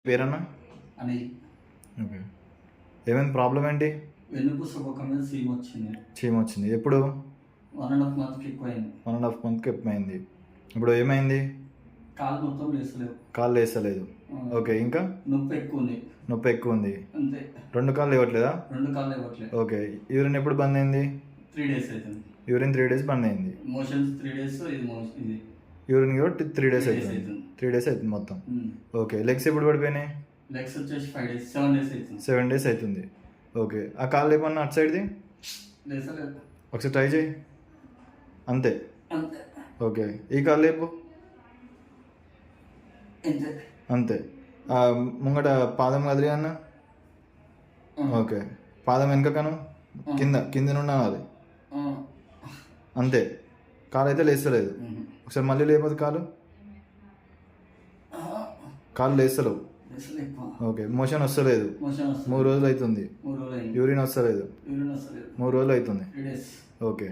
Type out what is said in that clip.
పేరన్నా? Anil. Okay. ఏమైంది, problem ఏంటి? వెన్నుపూస పక్క మీద చీమ వచ్చింది. ఎప్పుడు? 1.5 మంత్కి ఎక్కువైంది. 1.5 మంత్కి ఎక్కువైంది. ఇప్పుడు ఏమైంది? కాలు మొత్తం లేస్తలేవు. కాళ్ళు లేస్తలేదు. ఓకే, ఇంకా? నొప్పి ఎక్కువ ఉంది. నొప్పి ఎక్కువ ఉంది. అంతే. 2 కాళ్ళు ఇవ్వట్లేదా? 2 కాళ్ళు ఇవ్వట్లేదు. ఓకే. యూరిన్ ఎప్పుడు బంద్ అయింది? 3 days అవుతుంది. యూరిన్ 3 days బంద్ అయింది. Motions 3 days. ఇది యూరిన్ కూడా 3 days 3 days అవుతుంది. అవుతుంది. 3 days అవుతుంది మొత్తం. ఓకే. లెగ్స్ ఎప్పుడు పడిపోయినాయి? లెగ్స్ వచ్చేసి 5 days 7 days అవుతుంది. 7 days అవుతుంది. ఓకే. ఆ కాళ్ళు ఏమన్నా అటు సైడ్ది లేస్తలేదు. ఒకసారి ట్రై చేయి. అంతే. అంతే. ఓకే. ఈ కాళ్ళు లేపు. అంతే. అంతే. ముంగట పాదం కదిరి అన్న. ఓకే. పాదం వెనుకను కింద నుండి అది అంతే. కాలు అయితే లేస్తలేదు. ఒకసారి మళ్ళీ లేకపోతే కాలు లేస్తలేవు. ఓకే. మోషన్ వస్తలేదు. 3 రోజులు అవుతుంది. యూరిన్ వస్తలేదు. 3 రోజులు అవుతుంది. ఓకే.